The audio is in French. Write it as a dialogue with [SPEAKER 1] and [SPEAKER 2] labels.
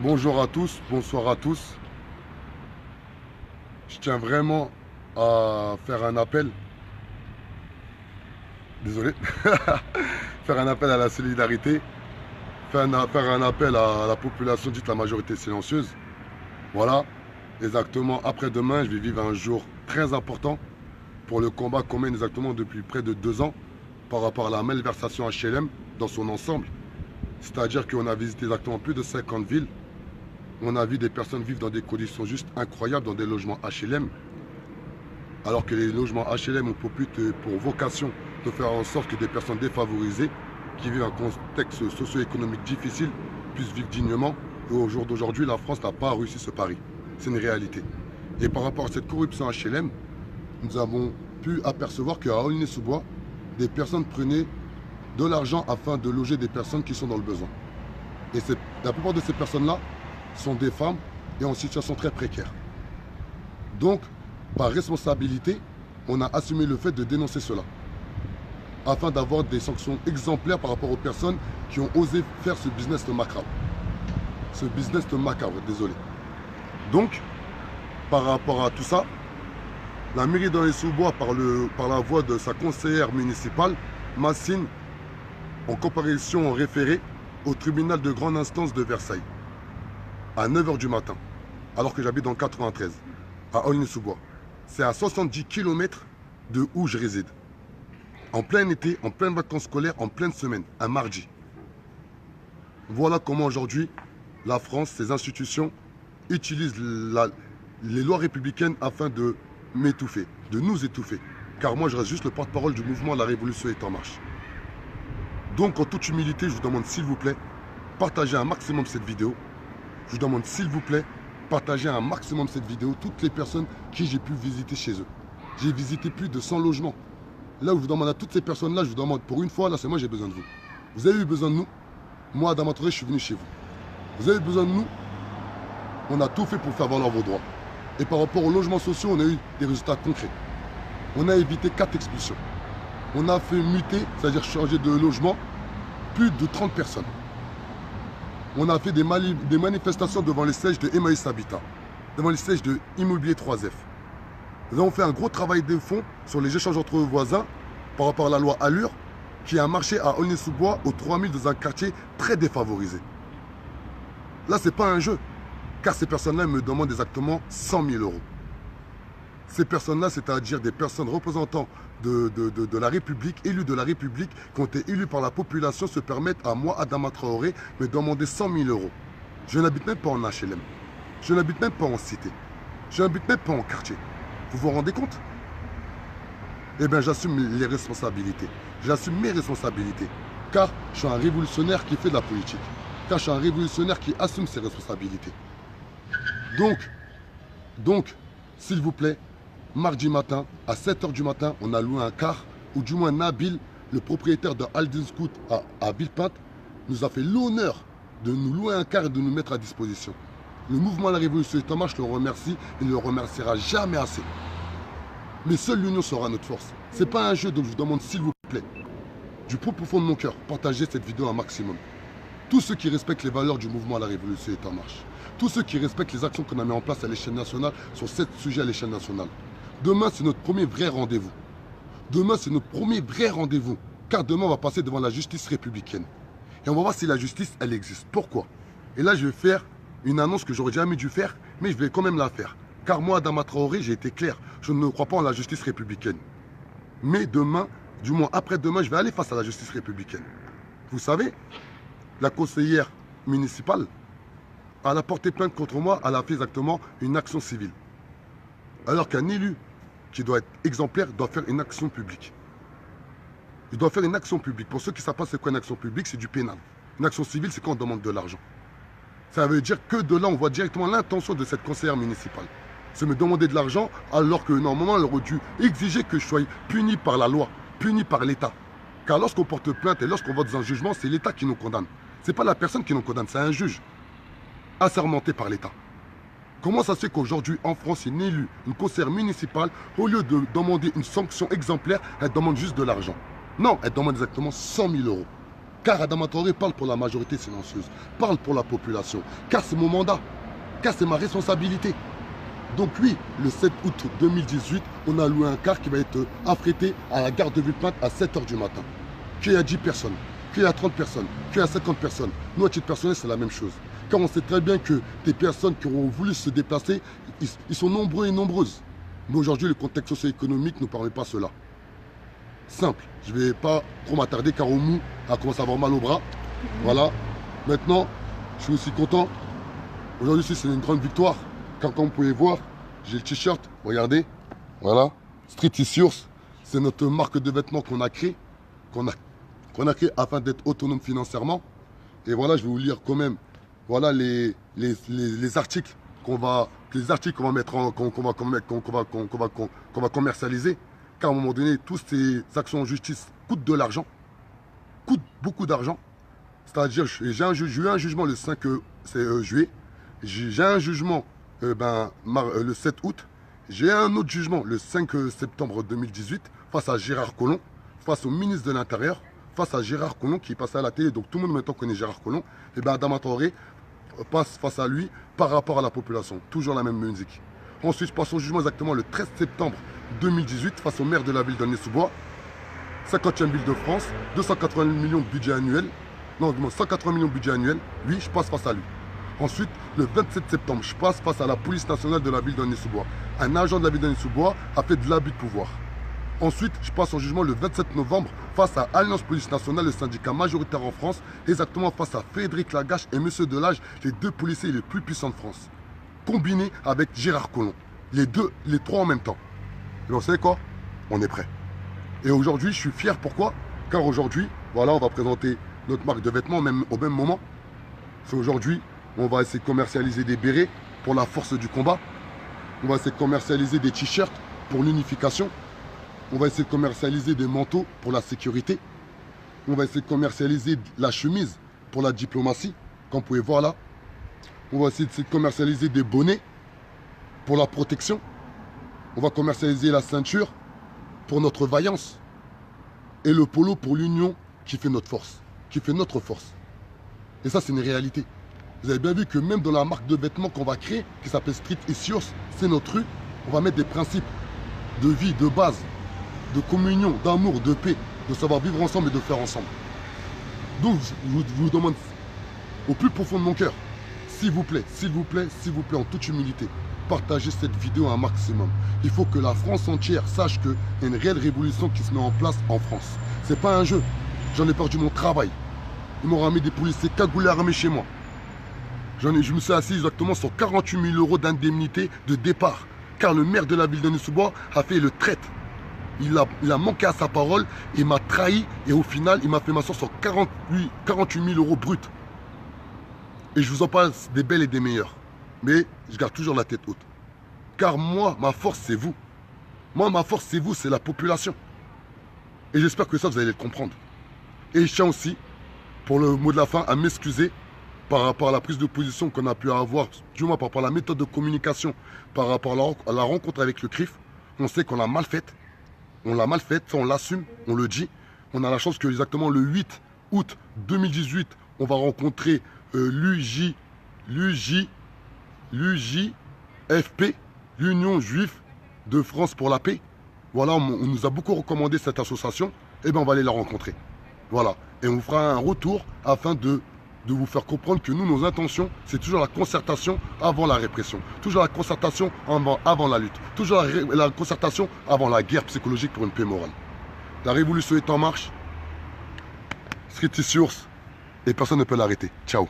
[SPEAKER 1] Bonjour à tous, bonsoir à tous. Je tiens vraiment à faire un appel. Désolé. Faire un appel à la solidarité. Faire un appel à la population dite la majorité silencieuse. Voilà. Exactement. Après-demain, je vais vivre un jour très important pour le combat qu'on mène exactement depuis près de 2 ans par rapport à la malversation HLM dans son ensemble. C'est-à-dire qu'on a visité exactement plus de 50 villes. On a vu des personnes vivre dans des conditions juste incroyables dans des logements HLM, alors que les logements HLM ont pour vocation de faire en sorte que des personnes défavorisées qui vivent un contexte socio-économique difficile puissent vivre dignement. Et au jour d'aujourd'hui, la France n'a pas réussi ce pari. C'est une réalité. Et par rapport à cette corruption HLM, nous avons pu apercevoir qu'à Aulnay-sous-Bois, des personnes prenaient de l'argent afin de loger des personnes qui sont dans le besoin. Et la plupart de ces personnes-là sont des femmes et en situation très précaire. Donc, par responsabilité, on a assumé le fait de dénoncer cela, afin d'avoir des sanctions exemplaires par rapport aux personnes qui ont osé faire ce business macabre. Ce business macabre, désolé. Donc, par rapport à tout ça, la mairie d'Aulnay-sous-Bois, par la voix de sa conseillère municipale, m'assigne en comparution référée au tribunal de grande instance de Versailles, à 9 h du matin, alors que j'habite dans le 93, à Aulnay-sous-Bois. C'est à 70 km de où je réside. En plein été, en pleine vacances scolaires, en pleine semaine, un mardi. Voilà comment aujourd'hui, la France, ses institutions, utilisent les lois républicaines afin de m'étouffer, de nous étouffer. Car moi, je reste juste le porte-parole du mouvement La Révolution est en marche. Donc, en toute humilité, je vous demande, s'il vous plaît, partagez un maximum cette vidéo. Je vous demande, s'il vous plaît, partagez un maximum cette vidéo, toutes les personnes qui j'ai pu visiter chez eux. J'ai visité plus de 100 logements. Là où je vous demande à toutes ces personnes-là, je vous demande, pour une fois, là, c'est moi, j'ai besoin de vous. Vous avez eu besoin de nous. Moi, Adama Traoré, je suis venu chez vous. Vous avez eu besoin de nous. On a tout fait pour faire valoir vos droits. Et par rapport aux logements sociaux, on a eu des résultats concrets. On a évité 4 expulsions. On a fait muter, c'est-à-dire changer de logement, plus de 30 personnes. On a fait des manifestations devant les sièges de Emmaüs Habitat, devant les sièges de Immobilier 3F. Nous avons fait un gros travail de fond sur les échanges entre voisins par rapport à la loi Allure, qui a marché à Aulnay-sous-Bois, au 3000, dans un quartier très défavorisé. Là, ce n'est pas un jeu, car ces personnes-là me demandent exactement 100 000 euros. Ces personnes-là, c'est-à-dire des personnes représentant de la République, élus de la République, qui ont été élus par la population, se permettent à moi, Adama Traoré, me demander 100 000 euros. Je n'habite même pas en HLM. Je n'habite même pas en cité. Je n'habite même pas en quartier. Vous vous rendez compte? Eh bien, j'assume les responsabilités. J'assume mes responsabilités. Car je suis un révolutionnaire qui fait de la politique. Car je suis un révolutionnaire qui assume ses responsabilités. Donc, s'il vous plaît, mardi matin, à 7 h du matin, on a loué un car, ou du moins Nabil, le propriétaire de Alden Scout à Villepinte, nous a fait l'honneur de nous louer un car et de nous mettre à disposition. Le mouvement La Révolution est en marche, je le remercie et ne le remerciera jamais assez. Mais seule l'union sera notre force. C'est pas un jeu, donc je vous demande, s'il vous plaît, du plus profond de mon cœur, partagez cette vidéo un maximum. Tous ceux qui respectent les valeurs du mouvement La Révolution est en marche. Tous ceux qui respectent les actions qu'on a mis en place à l'échelle nationale sur 7 sujets à l'échelle nationale. Demain, c'est notre premier vrai rendez-vous. Demain, c'est notre premier vrai rendez-vous. Car demain, on va passer devant la justice républicaine. Et on va voir si la justice, elle existe. Pourquoi? Et là, je vais faire une annonce que j'aurais jamais dû faire, mais je vais quand même la faire. Car moi, Adama Traoré, j'ai été clair. Je ne crois pas en la justice républicaine. Mais demain, du moins après-demain, je vais aller face à la justice républicaine. Vous savez, la conseillère municipale, elle a porté plainte contre moi, elle a fait exactement une action civile. Alors qu'un élu qui doit être exemplaire doit faire une action publique. Il doit faire une action publique. Pour ceux qui ne savent pas c'est quoi une action publique, c'est du pénal. Une action civile, c'est quand on demande de l'argent. Ça veut dire que de là, on voit directement l'intention de cette conseillère municipale. C'est me demander de l'argent alors que normalement, elle aurait dû exiger que je sois puni par la loi, puni par l'État. Car lorsqu'on porte plainte et lorsqu'on va dans un jugement, c'est l'État qui nous condamne. Ce n'est pas la personne qui nous condamne, c'est un juge assermenté par l'État. Comment ça se fait qu'aujourd'hui, en France, une élue, une conseillère municipale, au lieu de demander une sanction exemplaire, elle demande juste de l'argent? Non, elle demande exactement 100 000 euros. Car Adama Traoré parle pour la majorité silencieuse, parle pour la population, car c'est mon mandat, car c'est ma responsabilité. Donc oui, le 7 août 2018, on a loué un car qui va être affrété à la gare de Villepinte à 7 h du matin. Qu'il y a 10 personnes, qu'il y a 30 personnes, qu'il y a 50 personnes. Nous, à titre personnel, c'est la même chose. Car on sait très bien que des personnes qui auront voulu se déplacer, ils sont nombreux et nombreuses. Mais aujourd'hui, le contexte socio-économique ne permet pas cela. Simple, je ne vais pas trop m'attarder car Oumou a commencé à avoir mal au bras. Voilà. Maintenant, je suis aussi content. Aujourd'hui, c'est une grande victoire. Car comme vous pouvez voir, j'ai le t-shirt, regardez. Voilà. Street Issues, c'est notre marque de vêtements qu'on a créée. Qu'on a créé afin d'être autonome financièrement. Et voilà, je vais vous lire quand même. Voilà les articles qu'on va mettre qu'on va commercialiser. Car à un moment donné, toutes ces actions en justice coûtent de l'argent, coûtent beaucoup d'argent. C'est-à-dire, j'ai eu un jugement le 5 juillet, j'ai un jugement le 7 août, j'ai un autre jugement le 5 septembre 2018 face à Gérard Collomb, face au ministre de l'Intérieur, face à Gérard Collomb qui passait à la télé. Donc tout le monde maintenant connaît Gérard Collomb. Et bien Adama Traoré passe face à lui par rapport à la population. Toujours la même musique. Ensuite, je passe au jugement exactement le 13 septembre 2018 face au maire de la ville d'Aulnay-sous-Bois, 50e ville de France, 280 millions de budget annuel. Non, 180 millions de budget annuel. Oui, je passe face à lui. Ensuite, le 27 septembre, je passe face à la police nationale de la ville d'Aulnay-sous-Bois. Un agent de la ville d'Aulnay-sous-Bois a fait de l'abus de pouvoir. Ensuite, je passe en jugement le 27 novembre face à Alliance Police Nationale, le syndicat majoritaire en France, exactement face à Frédéric Lagache et M. Delage, les deux policiers les plus puissants de France, combinés avec Gérard Collomb. Les trois en même temps. Et vous savez quoi? On est prêt. Et aujourd'hui, je suis fier. Pourquoi? Car aujourd'hui, voilà, on va présenter notre marque de vêtements au même moment. C'est aujourd'hui, on va essayer de commercialiser des bérets pour la force du combat. On va essayer de commercialiser des t-shirts pour l'unification. On va essayer de commercialiser des manteaux pour la sécurité. On va essayer de commercialiser la chemise pour la diplomatie, comme vous pouvez voir là. On va essayer de commercialiser des bonnets pour la protection. On va commercialiser la ceinture pour notre vaillance. Et le polo pour l'union qui fait notre force. Qui fait notre force. Et ça, c'est une réalité. Vous avez bien vu que même dans la marque de vêtements qu'on va créer, qui s'appelle Street Issues, c'est notre rue, on va mettre des principes de vie, de base, de communion, d'amour, de paix, de savoir vivre ensemble et de faire ensemble. Donc, je vous demande au plus profond de mon cœur, s'il vous plaît, en toute humilité, partagez cette vidéo un maximum. Il faut que la France entière sache qu'il y a une réelle révolution qui se met en place en France. C'est pas un jeu. J'en ai perdu mon travail. Ils m'ont ramené des policiers cagoulés armés chez moi. Je me suis assis exactement sur 48 000 € d'indemnité de départ. Car le maire de la ville d'Aulnay-sous-Bois a fait le traite. Il a manqué à sa parole, il m'a trahi et au final, il m'a fait m'asseoir sur 48 000 € bruts. Et je vous en parle des belles et des meilleures. Mais je garde toujours la tête haute. Car moi, ma force, c'est vous. Moi, ma force, c'est vous, c'est la population. Et j'espère que ça, vous allez le comprendre. Et je tiens aussi, pour le mot de la fin, à m'excuser par rapport à la prise de position qu'on a pu avoir, du moins par rapport à la méthode de communication, par rapport à la rencontre avec le CRIF. On sait qu'on l'a mal faite. On l'a mal faite, ça on l'assume, on le dit. On a la chance que exactement le 8 août 2018, on va rencontrer l'UJFP, l'Union Juive de France pour la Paix. Voilà, on nous a beaucoup recommandé cette association. Et bien on va aller la rencontrer. Voilà. Et on vous fera un retour afin de vous faire comprendre que nous, nos intentions, c'est toujours la concertation avant la répression. Toujours la concertation avant la lutte. Toujours la concertation avant la guerre psychologique pour une paix morale. La révolution est en marche. Street Issues. Et personne ne peut l'arrêter. Ciao.